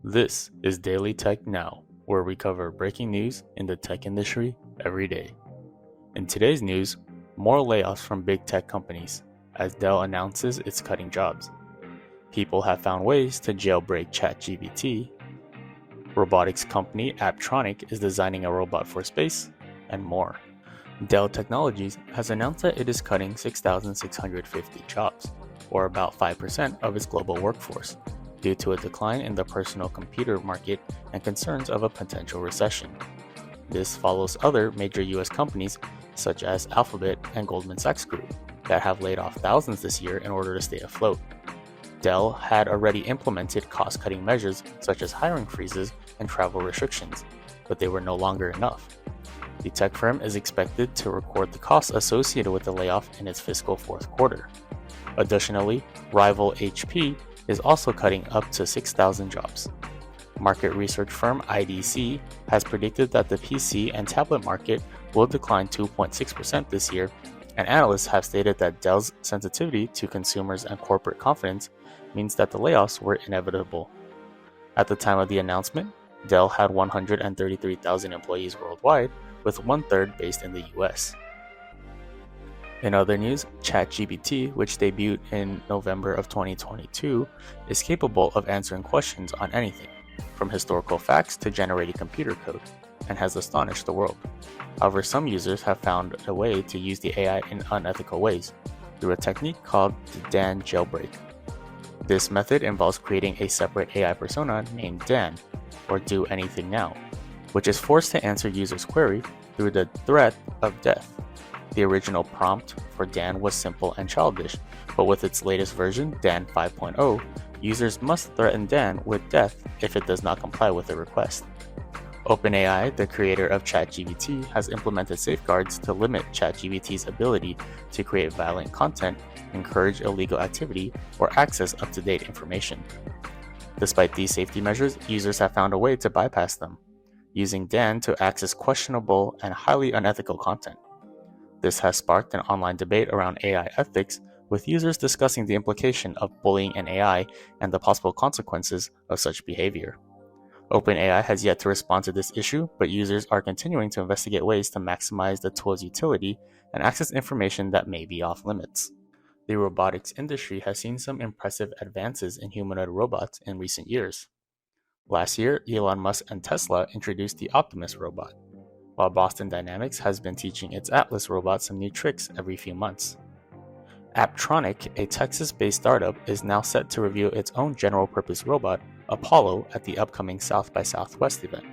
This is Daily Tech Now, where we cover breaking news in the tech industry every day. In today's news, more layoffs from big tech companies as Dell announces it's cutting jobs. People have found ways to jailbreak ChatGPT. Robotics company Apptronik is designing a robot for space, and more. Dell Technologies has announced that it is cutting 6,650 jobs, or about 5% of its global workforce, due to a decline in the personal computer market and concerns of a potential recession. This follows other major US companies such as Alphabet and Goldman Sachs Group that have laid off thousands this year in order to stay afloat. Dell had already implemented cost-cutting measures such as hiring freezes and travel restrictions, but they were no longer enough. The tech firm is expected to record the costs associated with the layoff in its fiscal fourth quarter. Additionally, rival HP is also cutting up to 6,000 jobs. Market research firm IDC has predicted that the PC and tablet market will decline 2.6% this year, and analysts have stated that Dell's sensitivity to consumers and corporate confidence means that the layoffs were inevitable. At the time of the announcement, Dell had 133,000 employees worldwide, with one-third based in the US. In other news, ChatGPT, which debuted in November of 2022, is capable of answering questions on anything, from historical facts to generating computer code, and has astonished the world. However, some users have found a way to use the AI in unethical ways, through a technique called the DELL.N jailbreak. This method involves creating a separate AI persona named Dan, or Do Anything Now, which is forced to answer users' query through the threat of death. The original prompt for Dan was simple and childish, but with its latest version, Dan 5.0, users must threaten Dan with death if it does not comply with the request. OpenAI, the creator of ChatGPT, has implemented safeguards to limit ChatGPT's ability to create violent content, encourage illegal activity, or access up-to-date information. Despite these safety measures, users have found a way to bypass them, using Dan to access questionable and highly unethical content. This has sparked an online debate around AI ethics, with users discussing the implication of bullying an AI and the possible consequences of such behavior. OpenAI has yet to respond to this issue, but users are continuing to investigate ways to maximize the tool's utility and access information that may be off limits. The robotics industry has seen some impressive advances in humanoid robots in recent years. Last year, Elon Musk and Tesla introduced the Optimus robot, while Boston Dynamics has been teaching its Atlas robot some new tricks every few months. Apptronik, a Texas-based startup, is now set to reveal its own general-purpose robot, Apollo, at the upcoming South by Southwest event.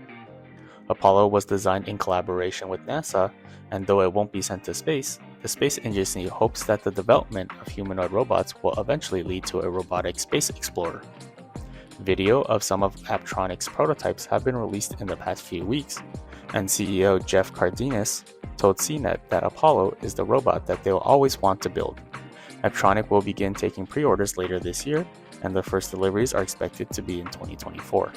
Apollo was designed in collaboration with NASA, and though it won't be sent to space, the space agency hopes that the development of humanoid robots will eventually lead to a robotic space explorer. Video of some of Apptronik's prototypes have been released in the past few weeks, and CEO Jeff Cardenas told CNET that Apollo is the robot that they will always want to build. Apptronik will begin taking pre-orders later this year, and the first deliveries are expected to be in 2024.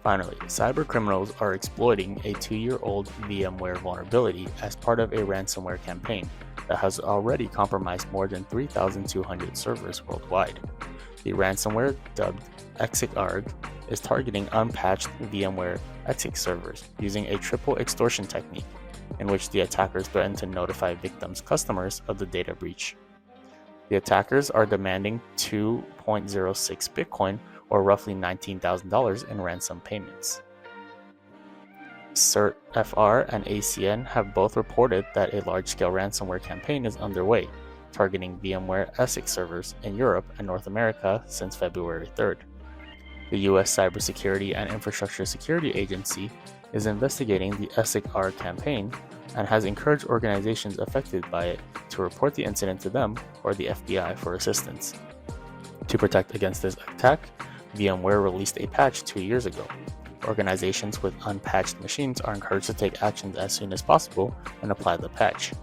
Finally, cyber criminals are exploiting a 2-year-old VMware vulnerability as part of a ransomware campaign that has already compromised more than 3,200 servers worldwide. The ransomware, dubbed execArg, is targeting unpatched VMware exec servers using a triple extortion technique, in which the attackers threaten to notify victims' customers of the data breach. The attackers are demanding 2.06 Bitcoin, or roughly $19,000 in ransom payments. CertFR and ACN have both reported that a large-scale ransomware campaign is underway, targeting VMware ESIC servers in Europe and North America since February 3rd. The U.S. Cybersecurity and Infrastructure Security Agency is investigating the ESIC-R campaign and has encouraged organizations affected by it to report the incident to them or the FBI for assistance. To protect against this attack, VMware released a patch 2 years ago. Organizations with unpatched machines are encouraged to take actions as soon as possible and apply the patch.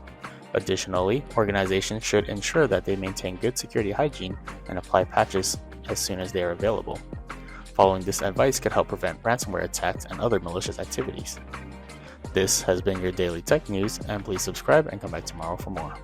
Additionally, organizations should ensure that they maintain good security hygiene and apply patches as soon as they are available. Following this advice could help prevent ransomware attacks and other malicious activities. This has been your Daily Tech News, and please subscribe and come back tomorrow for more.